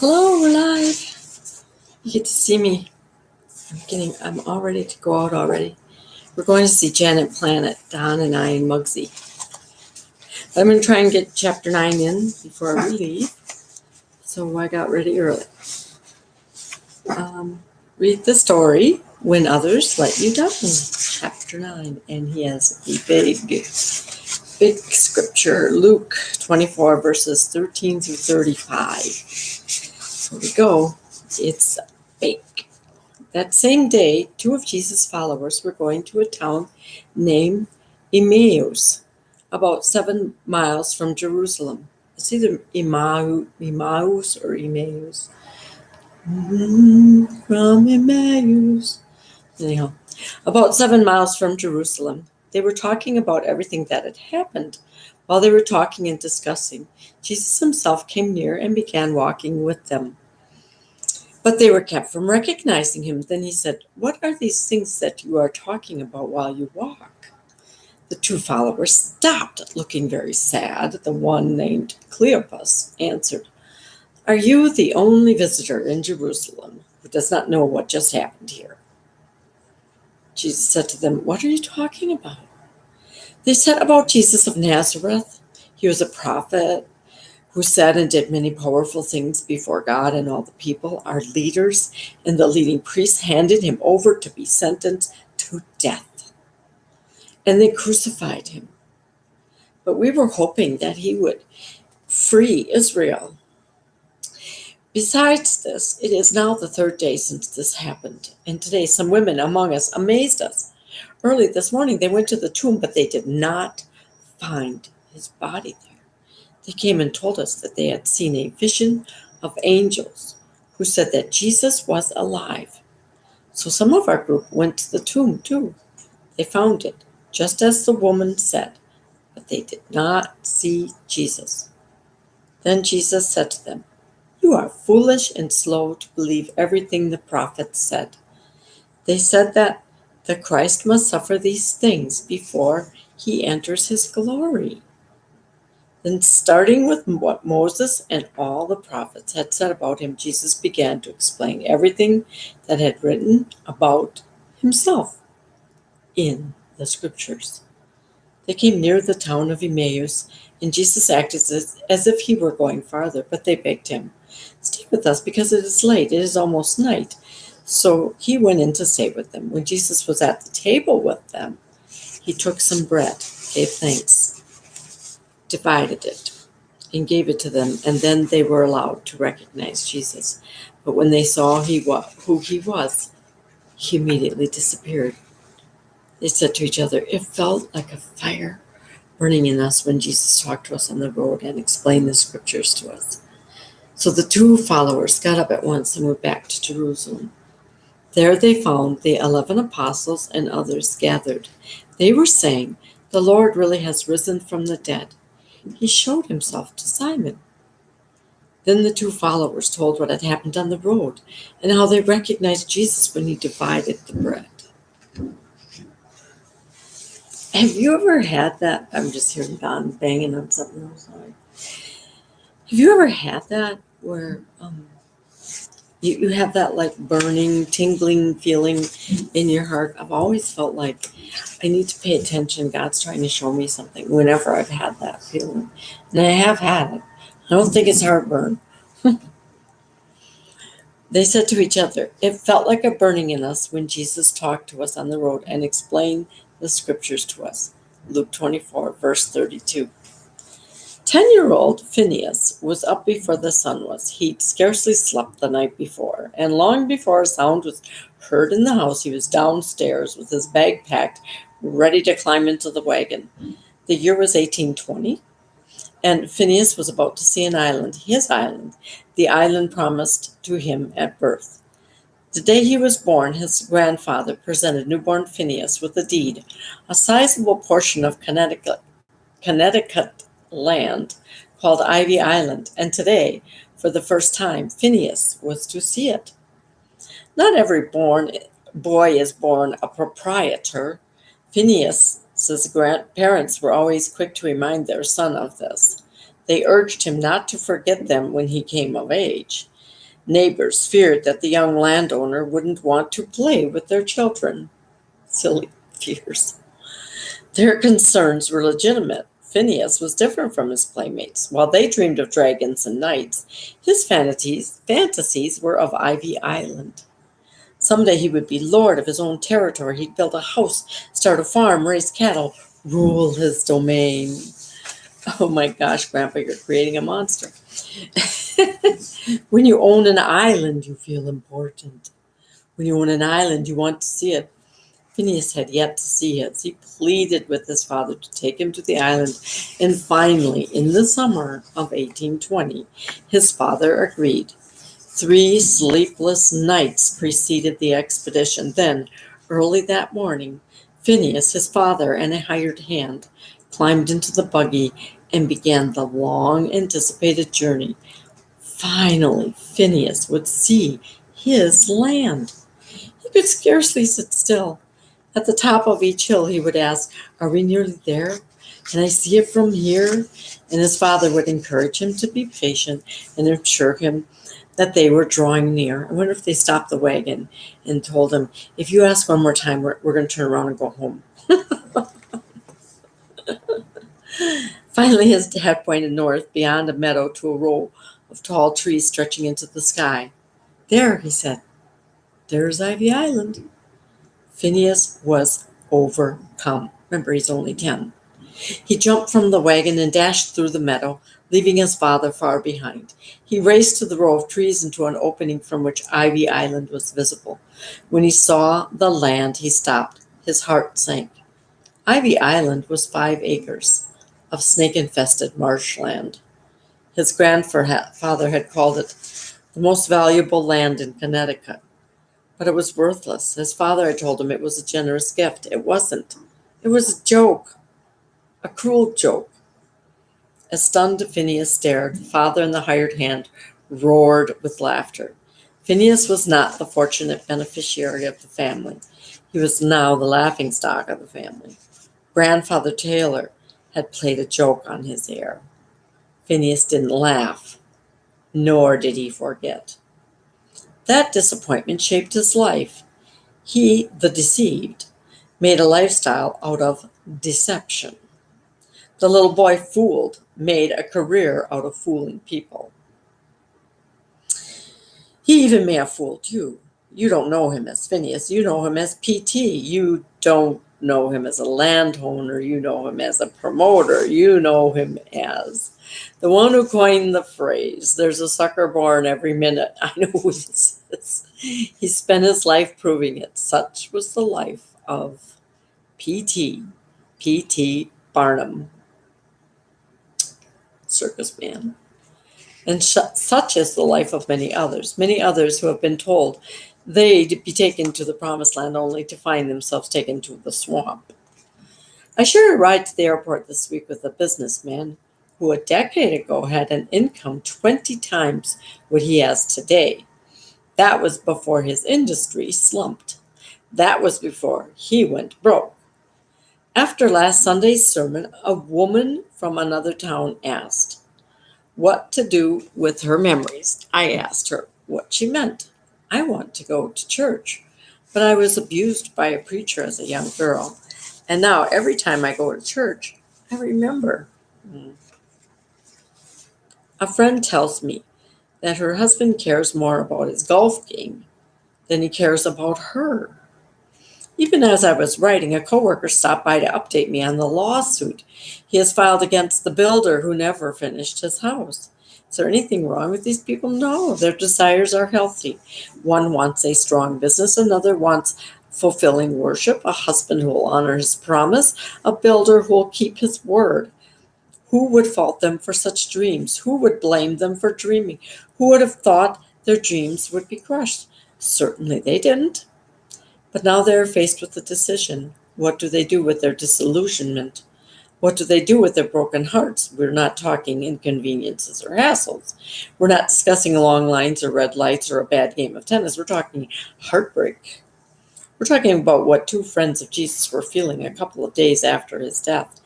Hello, we're live. You get to see me. I'm all ready to go out already. We're going to see Janet Planet, Don and I and Muggsy. I'm going to try and get chapter 9 in before we leave. So I got ready early. Read the story, When Others Let You Down, chapter 9. And he has a big scripture, Luke 24, verses 13 through 35. Here we go. It's big. That same day, two of Jesus' followers were going to a town named Emmaus, about 7 miles from Jerusalem. It's either Emmaus or Emmaus. From Emmaus. Anyhow, about 7 miles from Jerusalem. They were talking about everything that had happened. While they were talking and discussing, Jesus himself came near and began walking with them. But they were kept from recognizing him. Then he said, "What are these things that you are talking about while you walk?" The two followers stopped, looking very sad. The one, named Cleopas, answered, "Are you the only visitor in Jerusalem who does not know what just happened here?" Jesus said to them, "What are you talking about?" They said, "About Jesus of Nazareth. He was a prophet who said and did many powerful things before God and all the people. Our leaders and the leading priests handed him over to be sentenced to death, and they crucified him. But we were hoping that he would free Israel. Besides this, it is now the 3rd day since this happened, and today some women among us amazed us. Early this morning they went to the tomb, but they did not find his body there. They came and told us that they had seen a vision of angels who said that Jesus was alive. So some of our group went to the tomb too. They found it, just as the woman said, but they did not see Jesus." Then Jesus said to them, "You are foolish and slow to believe everything the prophets said. They said that the Christ must suffer these things before he enters his glory." Then, starting with what Moses and all the prophets had said about him, Jesus began to explain everything that had written about himself in the scriptures. They came near the town of Emmaus, and Jesus acted as if he were going farther, but they begged him, "Stay with us because it is late, it is almost night." So he went in to stay with them. When Jesus was at the table with them, he took some bread, gave thanks, divided it, and gave it to them, and then they were allowed to recognize Jesus. But when they saw who he was, he immediately disappeared. They said to each other, "It felt like a fire burning in us when Jesus talked to us on the road and explained the scriptures to us." So the two followers got up at once and went back to Jerusalem. There they found the 11 apostles and others gathered. They were saying, "The Lord really has risen from the dead. He showed himself to Simon." Then the two followers told what had happened on the road and how they recognized Jesus when he divided the bread. Have you ever had that? I'm just hearing Don banging on something else. Sorry. Have you ever had that where you have that like burning, tingling feeling in your heart? I've always felt like I need to pay attention. God's trying to show me something whenever I've had that feeling. And I have had it. I don't think it's heartburn. They said to each other, "It felt like a burning in us when Jesus talked to us on the road and explained the scriptures to us." Luke 24, verse 32. 10-year-old Phineas was up before the sun was. He'd scarcely slept the night before, and long before a sound was heard in the house, he was downstairs with his bag packed, ready to climb into the wagon. The year was 1820, and Phineas was about to see an island, his island, the island promised to him at birth. The day he was born, his grandfather presented newborn Phineas with a deed, a sizable portion of Connecticut land called Ivy Island, and today, for the first time, Phineas was to see it. Not every boy is born a proprietor. Phineas's grandparents were always quick to remind their son of this. They urged him not to forget them when he came of age. Neighbors feared that the young landowner wouldn't want to play with their children. Silly fears. Their concerns were legitimate. Phineas was different from his playmates. While they dreamed of dragons and knights, his fantasies were of Ivy Island. Someday he would be lord of his own territory. He'd build a house, start a farm, raise cattle, rule his domain. Oh my gosh, Grandpa, you're creating a monster. When you own an island, you feel important. When you own an island, you want to see it. Phineas had yet to see it. He pleaded with his father to take him to the island, and finally, in the summer of 1820, his father agreed. 3 sleepless nights preceded the expedition. Then, early that morning, Phineas, his father, and a hired hand climbed into the buggy and began the long-anticipated journey. Finally, Phineas would see his land. He could scarcely sit still. At the top of each hill, he would ask, "Are we nearly there? Can I see it from here?" And his father would encourage him to be patient and assure him that they were drawing near. I wonder if they stopped the wagon and told him, "If you ask one more time, we're going to turn around and go home." Finally, his dad pointed north beyond a meadow to a row of tall trees stretching into the sky. "There," he said, "there's Ivy Island." Phineas was overcome. Remember, he's only 10. He jumped from the wagon and dashed through the meadow, leaving his father far behind. He raced to the row of trees and to an opening from which Ivy Island was visible. When he saw the land, he stopped. His heart sank. Ivy Island was 5 acres of snake-infested marshland. His grandfather had called it the most valuable land in Connecticut. But it was worthless. His father had told him it was a generous gift. It wasn't. It was a joke. A cruel joke. As stunned Phineas stared, the father and the hired hand roared with laughter. Phineas was not the fortunate beneficiary of the family. He was now the laughingstock of the family. Grandfather Taylor had played a joke on his heir. Phineas didn't laugh, nor did he forget. That disappointment shaped his life. He, the deceived, made a lifestyle out of deception. The little boy fooled made a career out of fooling people. He even may have fooled you. You don't know him as Phineas. You know him as PT. You don't know him as a landowner. You know him as a promoter. You know him as the one who coined the phrase, "There's a sucker born every minute." I know who this is. He spent his life proving it. Such was the life of P.T. Barnum, circus man. And such is the life of many others who have been told they'd be taken to the promised land only to find themselves taken to the swamp. I shared a ride to the airport this week with a businessman who a decade ago had an income 20 times what he has today. That was before his industry slumped. That was before he went broke. After last Sunday's sermon, a woman from another town asked what to do with her memories. I asked her what she meant. "I want to go to church, but I was abused by a preacher as a young girl, and now every time I go to church, I remember." A friend tells me that her husband cares more about his golf game than he cares about her. Even as I was writing, a coworker stopped by to update me on the lawsuit he has filed against the builder who never finished his house. Is there anything wrong with these people? No, their desires are healthy. One wants a strong business, another wants fulfilling worship, a husband who will honor his promise, a builder who will keep his word. Who would fault them for such dreams? Who would blame them for dreaming? Who would have thought their dreams would be crushed? Certainly they didn't. But now they are faced with a decision. What do they do with their disillusionment? What do they do with their broken hearts? We're not talking inconveniences or hassles. We're not discussing long lines or red lights or a bad game of tennis. We're talking heartbreak. We're talking about what 2 friends of Jesus were feeling a couple of days after his death.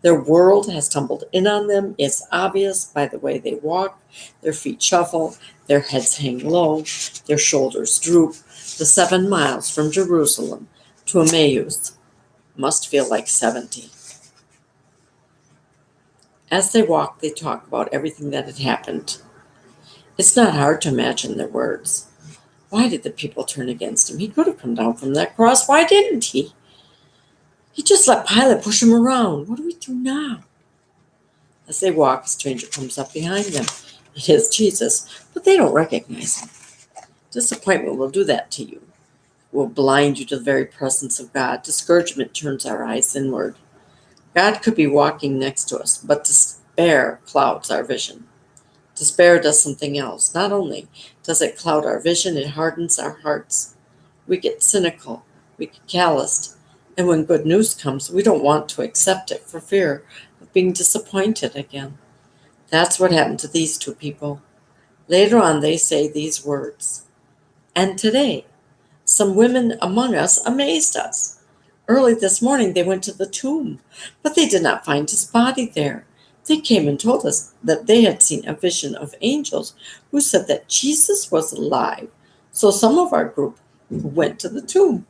Their world has tumbled in on them. It's obvious by the way they walk, their feet shuffle, their heads hang low, their shoulders droop. The 7 miles from Jerusalem to Emmaus must feel like 70. As they walk, they talk about everything that had happened. It's not hard to imagine their words. Why did the people turn against him? He could have come down from that cross. Why didn't he? He just let Pilate push him around. What do we do now? As they walk, a stranger comes up behind them. It is Jesus, but they don't recognize him. Disappointment will do that to you. It will blind you to the very presence of God. Discouragement turns our eyes inward. God could be walking next to us, but despair clouds our vision. Despair does something else. Not only does it cloud our vision, it hardens our hearts. We get cynical, we get calloused, and when good news comes, we don't want to accept it for fear of being disappointed again. That's what happened to these two people. Later on, they say these words. And today, some women among us amazed us. Early this morning, they went to the tomb, but they did not find his body there. They came and told us that they had seen a vision of angels who said that Jesus was alive. So some of our group went to the tomb.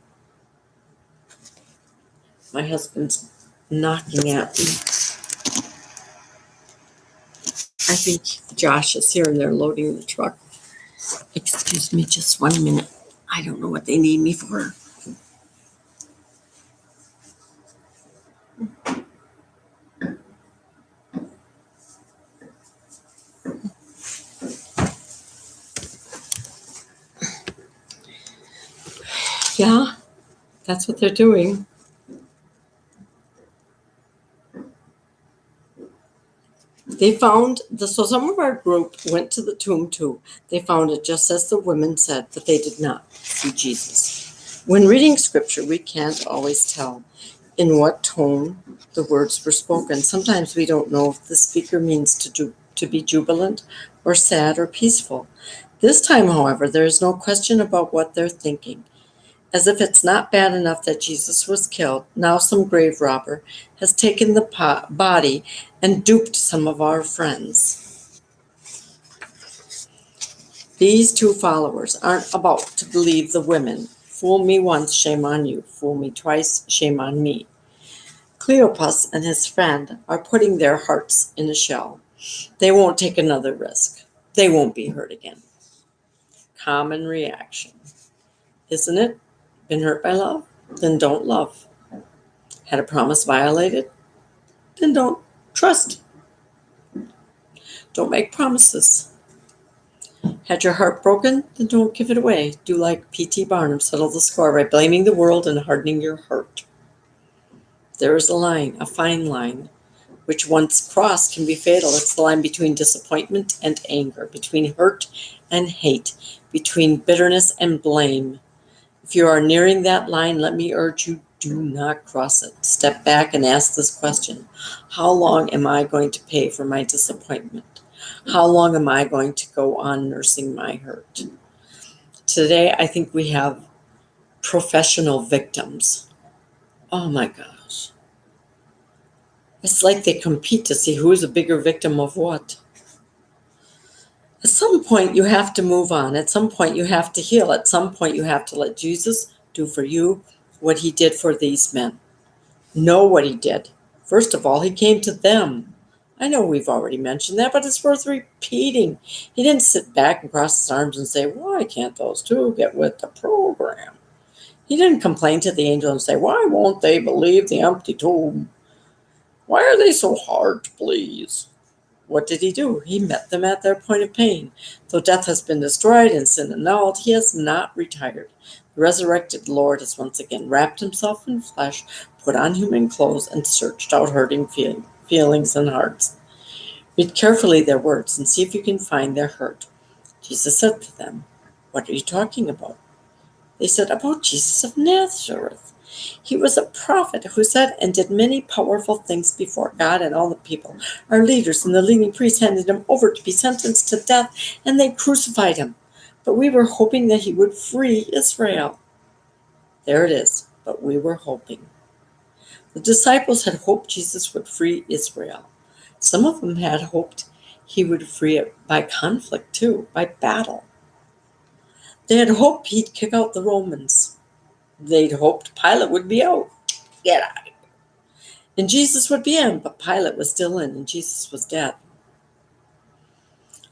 My husband's knocking at me. I think Josh is here and they're loading the truck. Excuse me just 1 minute. I don't know what they need me for. Yeah, that's what they're doing. So some of our group went to the tomb too. They found it just as the women said, but they did not see Jesus. When reading scripture, we can't always tell in what tone the words were spoken. Sometimes we don't know if the speaker means to be jubilant or sad or peaceful. This time, however, there is no question about what they're thinking. As if it's not bad enough that Jesus was killed, now some grave robber has taken the body and duped some of our friends. These two followers aren't about to believe the women. Fool me once, shame on you. Fool me twice, shame on me. Cleopas and his friend are putting their hearts in a shell. They won't take another risk. They won't be hurt again. Common reaction. Isn't it? Been hurt by love? Then don't love. Had a promise violated? Then don't trust. Don't make promises. Had your heart broken? Then don't give it away. Do like P.T. Barnum, settle the score by blaming the world and hardening your heart. There is a line, a fine line, which once crossed can be fatal. It's the line between disappointment and anger, between hurt and hate, between bitterness and blame. If you are nearing that line, let me urge you, do not cross it. Step back and ask this question. How long am I going to pay for my disappointment? How long am I going to go on nursing my hurt? Today, I think we have professional victims. Oh my gosh. It's like they compete to see who is a bigger victim of what. At some point, you have to move on. At some point, you have to heal. At some point, you have to let Jesus do for you what he did for these men. Know what he did. First of all, he came to them. I know we've already mentioned that, but it's worth repeating. He didn't sit back and cross his arms and say, why can't those two get with the program? He didn't complain to the angel and say, why won't they believe the empty tomb? Why are they so hard to please? What did he do? He met them at their point of pain. Though death has been destroyed and sin annulled, he has not retired. The resurrected Lord has once again wrapped himself in flesh, put on human clothes, and searched out hurting feelings and hearts. Read carefully their words and see if you can find their hurt. Jesus said to them, what are you talking about? They said, about Jesus of Nazareth. He was a prophet who said and did many powerful things before God and all the people. Our leaders and the leading priests handed him over to be sentenced to death, and they crucified him. But we were hoping that he would free Israel. There it is, but we were hoping. The disciples had hoped Jesus would free Israel. Some of them had hoped he would free it by conflict too, by battle. They had hoped he'd kick out the Romans. They'd hoped Pilate would be out. Get out. And Jesus would be in, but Pilate was still in, and Jesus was dead.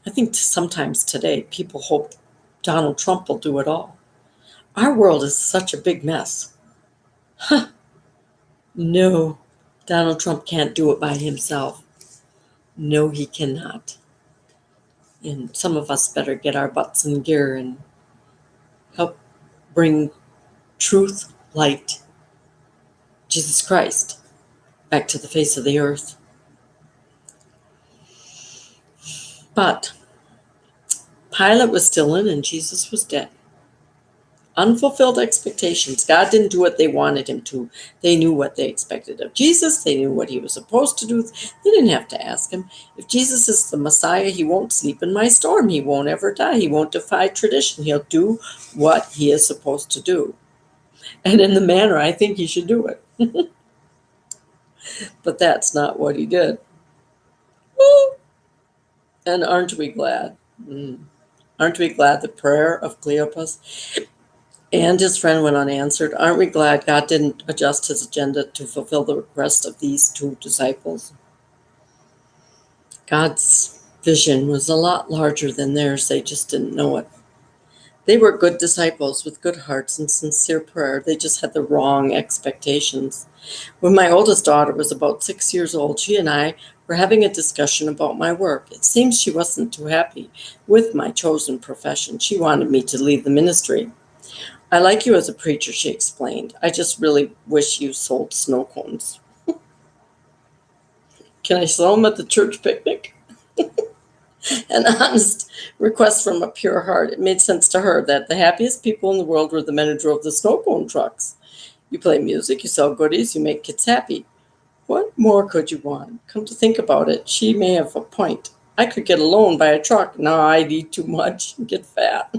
I think sometimes today people hope Donald Trump will do it all. Our world is such a big mess. Huh. No, Donald Trump can't do it by himself. No, he cannot. And some of us better get our butts in gear and help bring truth, light, Jesus Christ, back to the face of the earth. But Pilate was still in and Jesus was dead. Unfulfilled expectations. God didn't do what they wanted him to. They knew what they expected of Jesus. They knew what he was supposed to do. They didn't have to ask him. If Jesus is the Messiah, he won't sleep in my storm. He won't ever die. He won't defy tradition. He'll do what he is supposed to do. And in the manner I think he should do it. But that's not what he did. Woo! And aren't we glad? Aren't we glad the prayer of Cleopas and his friend went unanswered? Aren't we glad God didn't adjust his agenda to fulfill the request of these two disciples? God's vision was a lot larger than theirs. They just didn't know it. They were good disciples with good hearts and sincere prayer. They just had the wrong expectations. When my oldest daughter was about 6 years old, she and I were having a discussion about my work. It seems she wasn't too happy with my chosen profession. She wanted me to leave the ministry. I like you as a preacher, she explained. I just really wish you sold snow cones. Can I sell them at the church picnic? An honest request from a pure heart. It made sense to her that the happiest people in the world were the men who drove the snow cone trucks. You play music, you sell goodies, you make kids happy. What more could you want? Come to think about it, she may have a point. I could get a loan, buy a truck. No, I'd eat too much and get fat.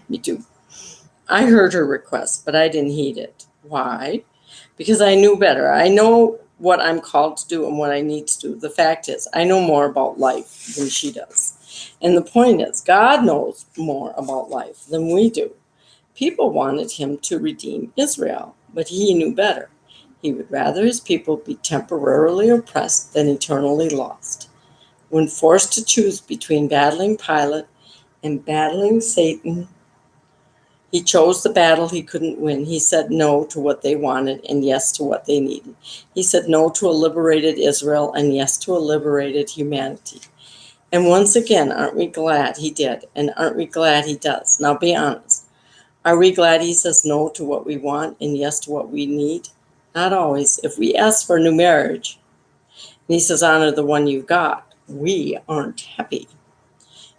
Me too. I heard her request, but I didn't heed it. Why? Because I knew better. I know what I'm called to do and what I need to do. The fact is, I know more about life than she does. And the point is, God knows more about life than we do. People wanted him to redeem Israel, but he knew better. He would rather his people be temporarily oppressed than eternally lost. When forced to choose between battling Pilate and battling Satan, he chose the battle he couldn't win. He said no to what they wanted and yes to what they needed. He said no to a liberated Israel and yes to a liberated humanity. And once again, aren't we glad he did? And aren't we glad he does? Now be honest. Are we glad he says no to what we want and yes to what we need? Not always. If we ask for a new marriage and he says honor the one you've got, we aren't happy.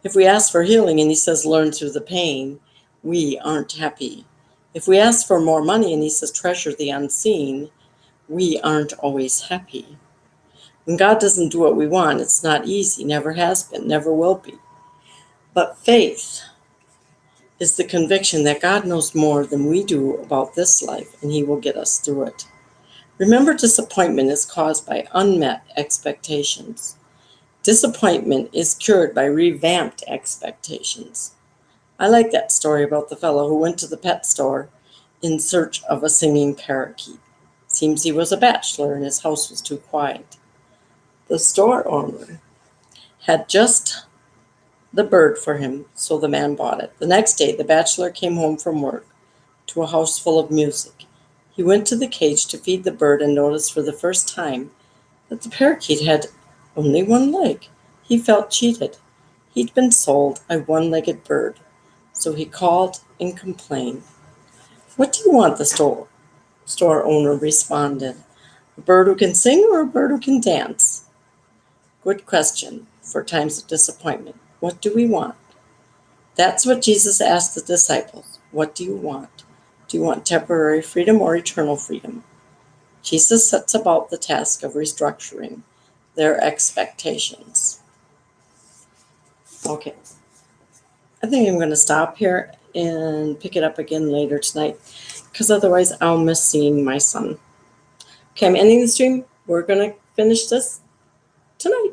If we ask for healing and he says learn through the pain, we aren't happy. If we ask for more money and he says treasure the unseen, we aren't always happy. When God doesn't do what we want, it's not easy, never has been, never will be. But faith is the conviction that God knows more than we do about this life and he will get us through it. Remember, disappointment is caused by unmet expectations. Disappointment is cured by revamped expectations. I like that story about the fellow who went to the pet store in search of a singing parakeet. Seems he was a bachelor and his house was too quiet. The store owner had just the bird for him, so the man bought it. The next day, the bachelor came home from work to a house full of music. He went to the cage to feed the bird and noticed for the first time that the parakeet had only one leg. He felt cheated. He'd been sold a one-legged bird. So he called and complained. What do you want? The store owner responded. A bird who can sing or a bird who can dance? Good question for times of disappointment. What do we want? That's what Jesus asked the disciples. What do you want? Do you want temporary freedom or eternal freedom? Jesus sets about the task of restructuring their expectations. Okay. I think I'm going to stop here and pick it up again later tonight because otherwise I'll miss seeing my son. Okay, I'm ending the stream. We're going to finish this tonight.